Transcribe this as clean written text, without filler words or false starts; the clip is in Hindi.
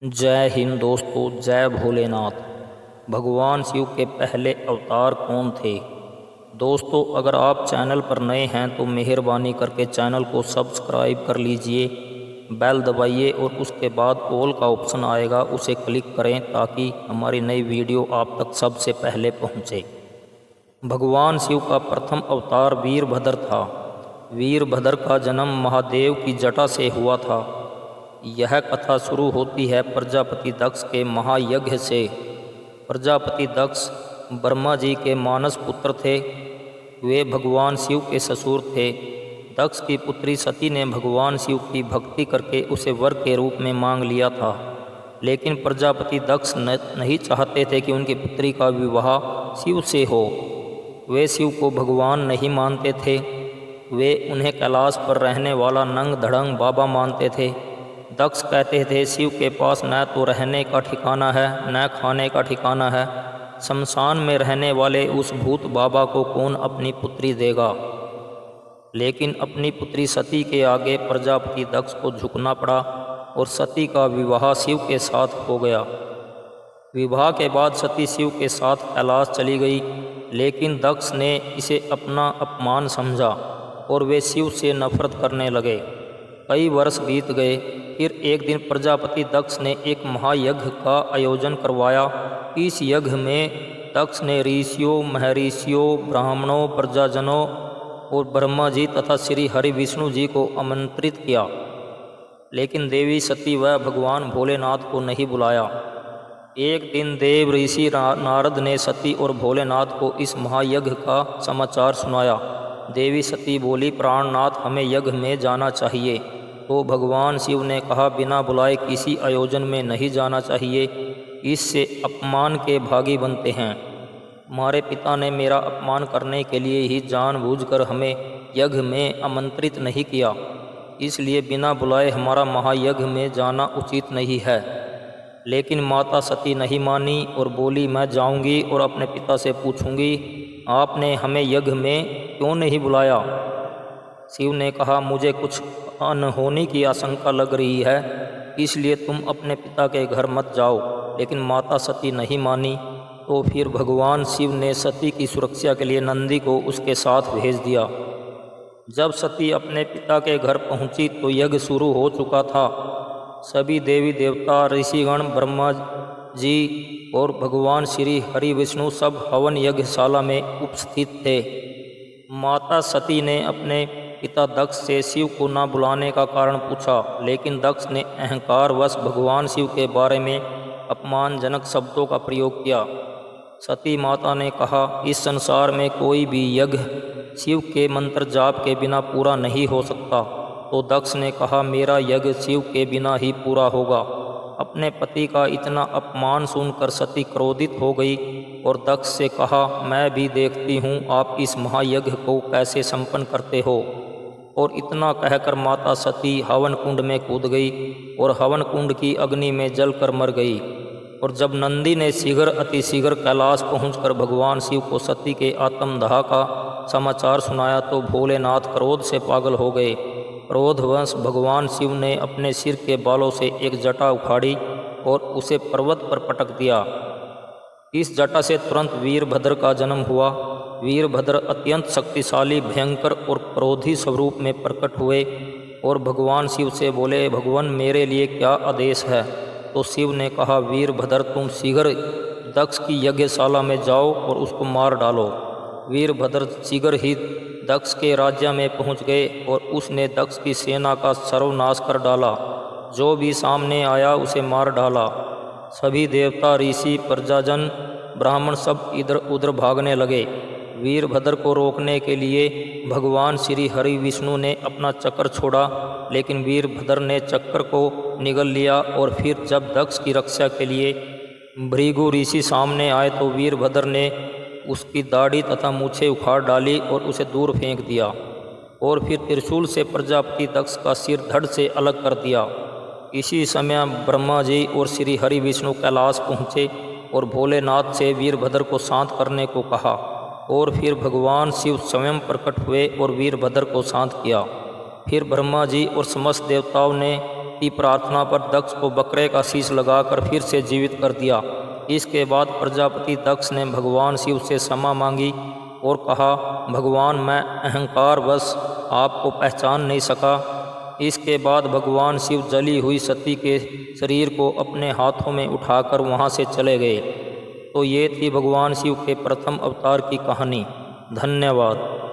जय हिंद दोस्तों, जय भोलेनाथ। भगवान शिव के पहले अवतार कौन थे? दोस्तों, अगर आप चैनल पर नए हैं तो मेहरबानी करके चैनल को सब्सक्राइब कर लीजिए, बेल दबाइए और उसके बाद ऑल का ऑप्शन आएगा, उसे क्लिक करें ताकि हमारी नई वीडियो आप तक सबसे पहले पहुंचे। भगवान शिव का प्रथम अवतार वीरभद्र था। वीरभद्र का जन्म महादेव की जटा से हुआ था। यह कथा शुरू होती है प्रजापति दक्ष के महायज्ञ से। प्रजापति दक्ष ब्रह्मा जी के मानस पुत्र थे। वे भगवान शिव के ससुर थे। दक्ष की पुत्री सती ने भगवान शिव की भक्ति करके उसे वर के रूप में मांग लिया था, लेकिन प्रजापति दक्ष नहीं चाहते थे कि उनकी पुत्री का विवाह शिव से हो। वे शिव को भगवान नहीं मानते थे। वे उन्हें कैलाश पर रहने वाला नंग धड़ंग बाबा मानते थे। दक्ष कहते थे, शिव के पास न तो रहने का ठिकाना है न खाने का ठिकाना है। शमशान में रहने वाले उस भूत बाबा को कौन अपनी पुत्री देगा? लेकिन अपनी पुत्री सती के आगे प्रजापति दक्ष को झुकना पड़ा और सती का विवाह शिव के साथ हो गया। विवाह के बाद सती शिव के साथ कैलाश चली गई, लेकिन दक्ष ने इसे अपना अपमान समझा और वे शिव से नफरत करने लगे। कई वर्ष बीत गए। फिर एक दिन प्रजापति दक्ष ने एक महायज्ञ का आयोजन करवाया। इस यज्ञ में दक्ष ने ऋषियों, महर्षियों, ब्राह्मणों, प्रजाजनों और ब्रह्मा जी तथा श्री हरि विष्णु जी को आमंत्रित किया, लेकिन देवी सती व भगवान भोलेनाथ को नहीं बुलाया। एक दिन देव ऋषि नारद ने सती और भोलेनाथ को इस महायज्ञ का समाचार सुनाया। देवी सती बोली, प्राणनाथ, हमें यज्ञ में जाना चाहिए। तो भगवान शिव ने कहा, बिना बुलाए किसी आयोजन में नहीं जाना चाहिए, इससे अपमान के भागी बनते हैं। हमारे पिता ने मेरा अपमान करने के लिए ही जानबूझकर हमें यज्ञ में आमंत्रित नहीं किया, इसलिए बिना बुलाए हमारा महायज्ञ में जाना उचित नहीं है। लेकिन माता सती नहीं मानी और बोली, मैं जाऊंगी और अपने पिता से पूछूंगी, आपने हमें यज्ञ में क्यों नहीं बुलाया? शिव ने कहा, मुझे कुछ अनहोनी की आशंका लग रही है, इसलिए तुम अपने पिता के घर मत जाओ। लेकिन माता सती नहीं मानी। तो फिर भगवान शिव ने सती की सुरक्षा के लिए नंदी को उसके साथ भेज दिया। जब सती अपने पिता के घर पहुंची तो यज्ञ शुरू हो चुका था। सभी देवी देवता, ऋषिगण, ब्रह्मा जी और भगवान श्री हरि विष्णु सब हवन यज्ञशाला में उपस्थित थे। माता सती ने अपने पिता दक्ष से शिव को न बुलाने का कारण पूछा, लेकिन दक्ष ने अहंकारवश भगवान शिव के बारे में अपमानजनक शब्दों का प्रयोग किया। सती माता ने कहा, इस संसार में कोई भी यज्ञ शिव के मंत्र जाप के बिना पूरा नहीं हो सकता। तो दक्ष ने कहा, मेरा यज्ञ शिव के बिना ही पूरा होगा। अपने पति का इतना अपमान सुनकर सती क्रोधित हो गई और दक्ष से कहा, मैं भी देखती हूँ आप इस महायज्ञ को कैसे संपन्न करते हो। और इतना कहकर माता सती हवन कुंड में कूद गई और हवन कुंड की अग्नि में जलकर मर गई। और जब नंदी ने शीघ्र अतिशीघ्र कैलाश पहुंचकर भगवान शिव को सती के आत्मदाह का समाचार सुनाया तो भोलेनाथ क्रोध से पागल हो गए। क्रोधवश भगवान शिव ने अपने सिर के बालों से एक जटा उखाड़ी और उसे पर्वत पर पटक दिया। इस जटा से तुरंत वीरभद्र का जन्म हुआ। वीरभद्र अत्यंत शक्तिशाली, भयंकर और क्रोधी स्वरूप में प्रकट हुए और भगवान शिव से बोले, भगवान मेरे लिए क्या आदेश है? तो शिव ने कहा, वीरभद्र तुम शीघ्र दक्ष की यज्ञशाला में जाओ और उसको मार डालो। वीरभद्र शीघ्र ही दक्ष के राज्य में पहुंच गए और उसने दक्ष की सेना का सर्वनाश कर डाला। जो भी सामने आया उसे मार डाला। सभी देवता, ऋषि, प्रजाजन, ब्राह्मण सब इधर उधर भागने लगे। वीरभद्र को रोकने के लिए भगवान श्री हरि विष्णु ने अपना चक्र छोड़ा, लेकिन वीरभद्र ने चक्र को निगल लिया। और फिर जब दक्ष की रक्षा के लिए भृगु ऋषि सामने आए तो वीरभद्र ने उसकी दाढ़ी तथा मूछें उखाड़ डाली और उसे दूर फेंक दिया। और फिर त्रिशूल से प्रजापति दक्ष का सिर धड़ से अलग कर दिया। इसी समय ब्रह्मा जी और श्री हरि विष्णु कैलाश पहुँचे और भोलेनाथ से वीरभद्र को शांत करने को कहा। और फिर भगवान शिव स्वयं प्रकट हुए और वीरभद्र को शांत किया। फिर ब्रह्मा जी और समस्त देवताओं ने की प्रार्थना पर दक्ष को बकरे का शीश लगाकर फिर से जीवित कर दिया। इसके बाद प्रजापति दक्ष ने भगवान शिव से क्षमा मांगी और कहा, भगवान मैं अहंकारवश आपको पहचान नहीं सका। इसके बाद भगवान शिव जली हुई सती के शरीर को अपने हाथों में उठाकर वहां से चले गए। तो ये थी भगवान शिव के प्रथम अवतार की कहानी। धन्यवाद।